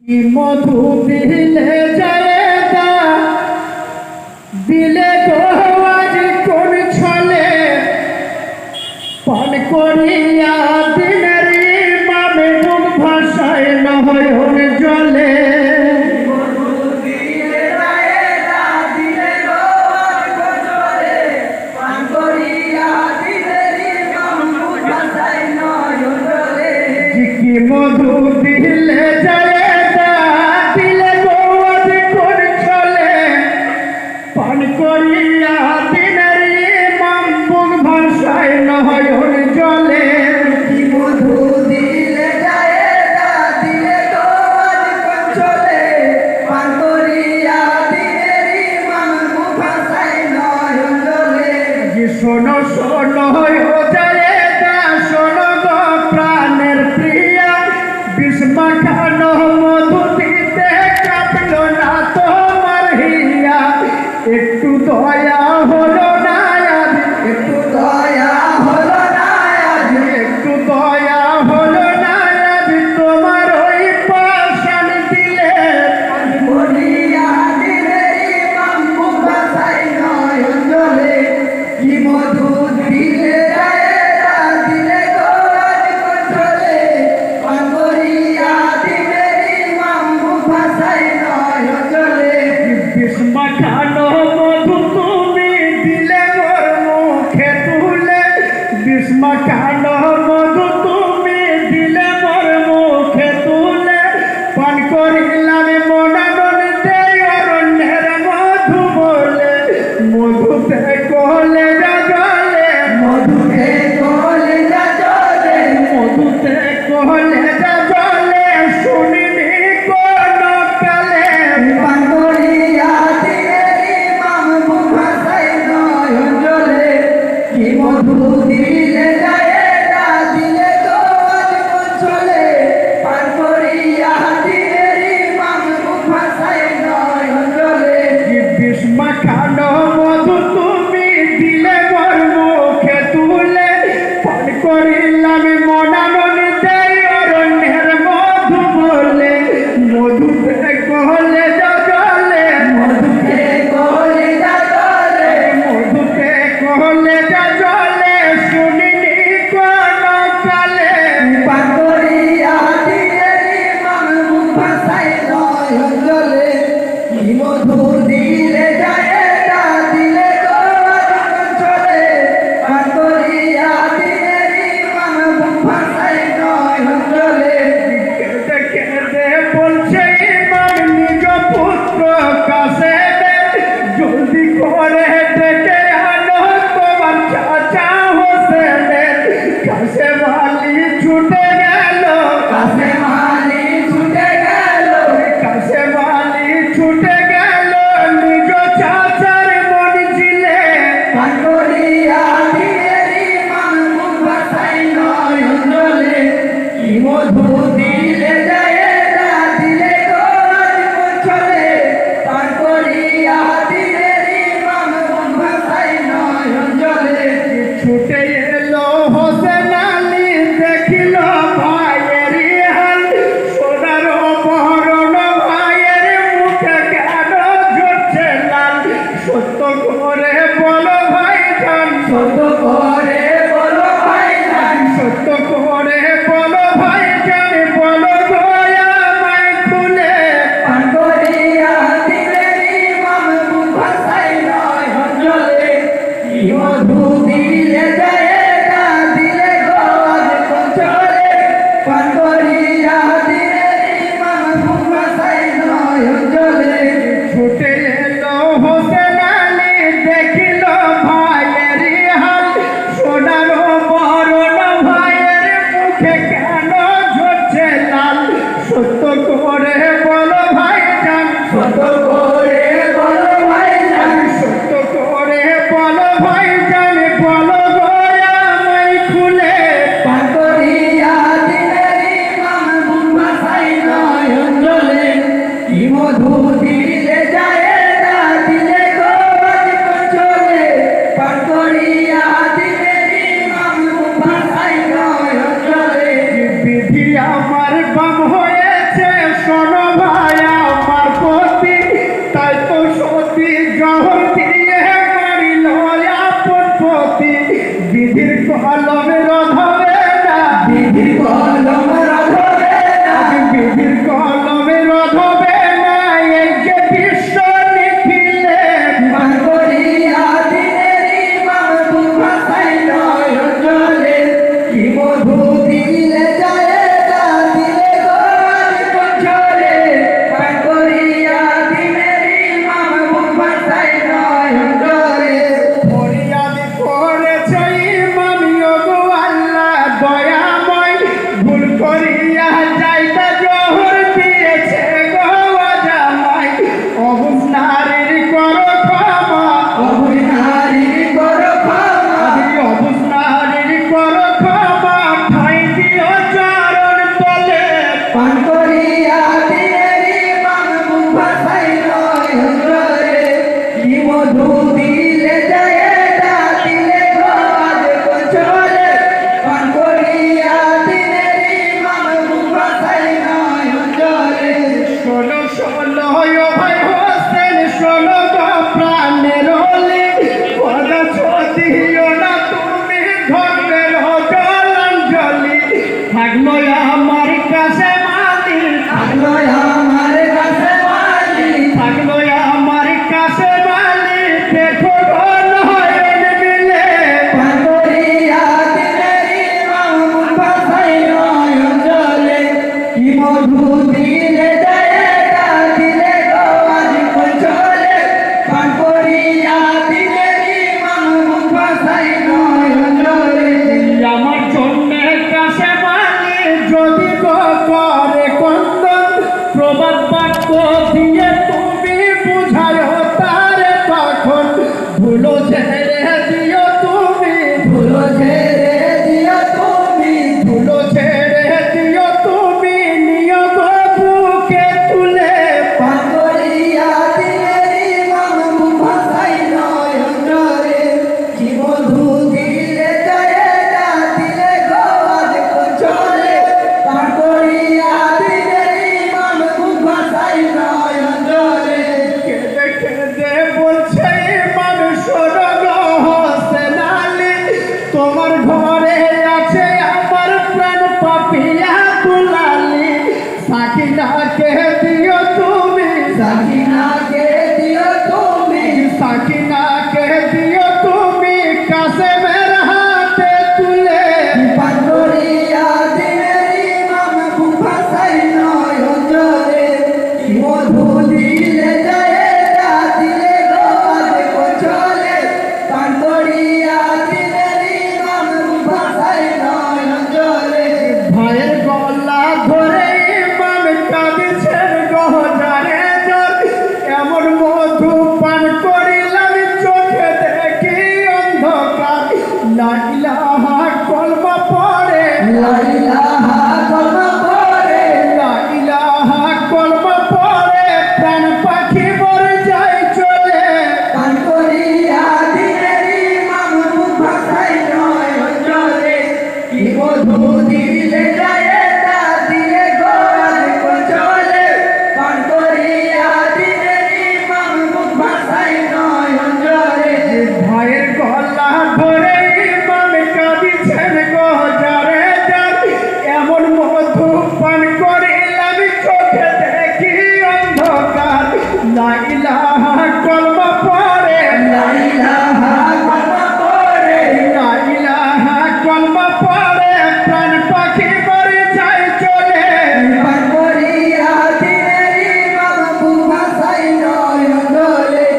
কি মধু দিলে যায় দিলে গো আজ কোন ছলে পান করিয়া দিনের ইমামে মুখ ভাষায় নহয়ন জলে কি মধু দিলে যায় দিলে গো আজ কোন ছলে পান করিয়া দিনের ইমাম মুখ ভাষায় নহয়ন জলে কি মধু দিলে যায় দিলে গো আজ কোন ছলে পান করিয়া দিনের ইমাম মুখ ভাষায় নহয়ন জলে শোনো শোনো ও যায় শোনো গো প্রাণের প্রিয়া বিস্মা খানো মধু দিতে কাঁপলো না তোমার হিয়া একটু দয়া হলো না আজ একটু দয়া হলো না আজ একটু দয়া হলো না আজ তোমার ওই পাশান দিলে করিয়া দিনের ইমাম মুখ ভাষায় নহয়ন জলে কি মধু দিলে যায় দিলে গো আজ কোন ছলে পান করিয়া দিনের ইমাম মুখ ভাষায় নহয়ন জলে বিস্মা খানো মধু তুমি দিলে মোর মুখে তুলে বিস্মা খানো মধু তুমি দিলে মোর মুখে তুলে পান করিলাম মনানন্দে অরণ্যের মধু বলে মধুতে কলে জলে মধুতে কলিজা জলে মধুতে কলে জলে শুনিনি কোন কালে পান করিয়া দিনের ইমাম মুখ ভাষায় নহয়ন জলে কি মধু দিলে যায় দিলে গো আজ কোন ছলে পান করিয়া দিনের ইমাম মুখ ভাষায় নহয়ন জলে বিস্মা খানো মধু তুমি দিলে মোর মুখে তুলে পান করিলাম মনানন্দে অরণ্যের মধু বলে মধুতে কলে জলে মধুতে কলিজা জলে মধুতে কলে জলে শুনিনি কোন কালে পান করিয়া দিনের ইমাম মুখ ভাষায় নহয়ন জলে কি মধু দিলে যায় দিলে গো আজ কোন ছলে পান করিয়া দিনের ইমাম মুখ ভাষায় নহয়ন জলে দেখে বলছে ইমাম নিজ পুত্র কাছে জলদি করে ডেকে আনো তোমার চাচা হোসেনের কাছে বালি ছুটে গেল কাছে মালি ছুটে গেল কাছে বালি ছুটে গেল নিজ চাচার মনজিলে পান করিয়া দিনের ইমাম মুখ ভাষায় নহয়ন জলে কি মধু দিলে যায় দিলে গো আজ কোন ছলে পান করিয়া দিনের ইমাম মুখ ভাষায় নহয়ন জলে ছুটে এলো হোসেন আলী দেখিল ভাইয়ের হাল সোনার বরণ ভাইয়ের মুখে কেন ঝরছে লাল সত্য করে বলো ভাইজান ছোট করে বলো ভাইজান সত্য করে বলো ভাইজান বলো গয়া মাই খুলে পান করিয়া দিনের ইমাম মুখ ভাষায় নহয়ন জলে কি মধু দিলে যায় দিলে গো আজ কোন ছলে পান করিয়া দিনের ইমাম মুখ ভাষায় নহয়ন জলে ছুটে এলো হোসেন আলী দেখিল ভাইয়ের হাল সোনার বরণ ভাইয়ের মুখে কেন ঝরছে লাল সত্য করে বলো ভাইজান ছোট করে বলো ভাইজান সত্য করে বলো ভাইজান বলো গয়া মাই খুলে পান করিয়া দিনের ইমাম মুখ ভাষায় নহয়ন জলে কি মধু দিলে যায় দিলে গো আজ কোন ছলে পান করিয়া দিনের ইমাম মুখ ভাষায় নহয়ন জলে বিধি আমার বাম হয়েছে শোনো বিধির কলম রোধ হবে না, বিধির কলম রোধ হবে না, বিধির কলম রোধ হবে না। এই যে বিশ্ব নিখিলে পান করিয়া দিনের ইমাম বুক ভাসাই নয়ন জলে, কি মধু দিলে যায় তা দিলে গো আজ পঞ্চলে। পান করিয়া দিনের ইমাম বুক ভাসাই নয়ন জলে, ফরিয়াদ করেছে ইমাম ওগো আল্লাহ দয়াময়, ভুল করিয়া যাইতা জোহর দিয়েছে গো জামাই। অবুঝ নারীর করো ক্ষমা, অবুঝ নারীর করো ক্ষমা, অবুঝ নারীর করো ক্ষমা, ঠাঁই দিও চরণ তলে। পান করিয়া দিনের ইমাম বুক ভাসাই নয়ন জলে, কি মধু দিলে যায় তা দিলে গো আজ পঞ্চলে। পান করিয়া দিনের ইমাম বুক ভাসাই নয়ন জলে, শোনো শোনো ও ভাই হোসেন, শোনো গো প্রাণের অলি, খোদা দিও না তুমি ধর্মের জলাঞ্জলি। থাকলো আমার কাছে মালি, থাকলো আমার কাছে মালি, থাকলো আমার কাছে মালি, দেখো গো নয়ন মিলে। পান করিয়া দিনের ইমাম বুক ভাসাই নয়ন জলে, কি মধু দিলে যায় তা দিলে গো আজ পঞ্চলে। পান করিয়া দিনের ইমাম বুক ভাসাই নয়ন জলে, আমার জন্যে কাছে মালি, যদি গো করে কন্দন, প্রবাদ বাক্য দিয়ে তুমি বুঝায় তারে তখন। ভুলো ছেড়ে দিও তুমি, ভুলো ছেড়ে দিও তুমি, ভুলো ছেড়ে দিও তুমি, নিও গো বুকে তুলে। পান করিয়া দিনের ইমাম বুক ভাসাই নয়ন জলে, কি মধু দিলে যায় তা দিলে গো আজ পঞ্চলে। পান করিয়া দিনের ইমাম বুক ভাসাই নয়ন জলে, কেঁদে কেঁদে বলছে ইমাম শোনো গো হোসেন আলী, তোমার ঘরে আছে আমার প্রাণ পাপিয়া দুলালি। সাকিনাকে দিও তুমি, সাকিনাকে দিও তুমি, সাকিনাকে দিও তুমি, কাসেমের হাতে তুলে। পান করিয়া দিনের ইমাম বুক ভাসাই নয়ন জলে, কি মধু দিলে যায় তা দিলে গো আজ পঞ্চলে। পান করিয়া দিনের ইমাম বুক ভাসাই নয়ন জলে, ভাইয়ের গলা ধরে ইমাম কাঁদিছেন গহজারে জ্বর, এমন মধু পান করিলাম চোখে দেখি অন্ধকার। লা ইলাহা কলমা পড়ে, লা ইলাহা কলমা পড়ে, লা ইলাহা কলমা পড়ে, প্রাণ পাখি মরে যায় চলে। পান করিয়া দিনের ইমাম বুক ভাসাই নয়ন জলে, কি মধু দিলে যায় তা দিলে গো আজ পঞ্চলে। পান করিয়া দিনের ইমাম বুক ভাসাই নয়ন জলে, ভাইয়ের গলা ধরে ইমাম কাঁদিছেন গহজারে জ্বর, এমন মধু পান করিলাম চোখে দেখি অন্ধকার। লা ইলাহা কলমা পড়ে, লা ইলাহা কলমা পড়ে, লা ইলাহা কলমা পড়ে, প্রাণ পাখি মরে যায় চলে। পান করিয়া দিনের ইমাম বুক ভাসাই নয়ন জলে,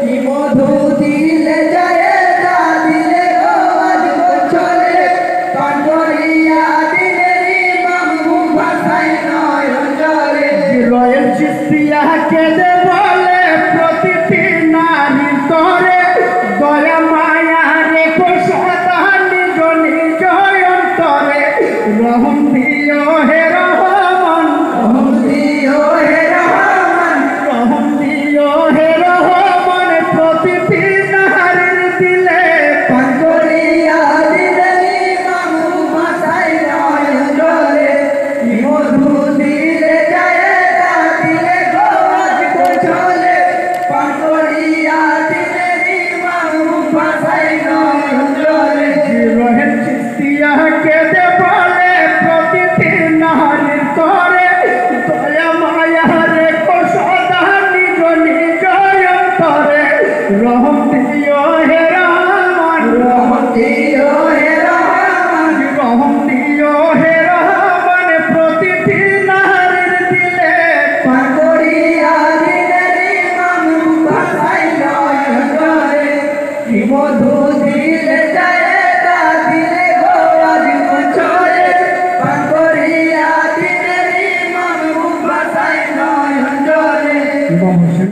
কি মধু দিলে যায় তা দিলে গো আজ পঞ্চলে। পান করিয়া দিনের ইমাম বুক ভাসাই নয়ন জলে, রয়েল চিস্তিয়া কেঁদে বলে প্রতিটি নারীর তরে, দয়া মায়া রেখো সদা নিজ নিজ অন্তরে। রহম দিও হে রহমান, রহম দিও হে রহমান, রহম দিও হে রহমান, প্রতিটি নারীর দিলে। পান করিয়া দিনের ইমাম বুক ভাসাই নয়ন জলে, কি মধু দিলে যায় তা দিলে গো আজ পঞ্চলে। মধু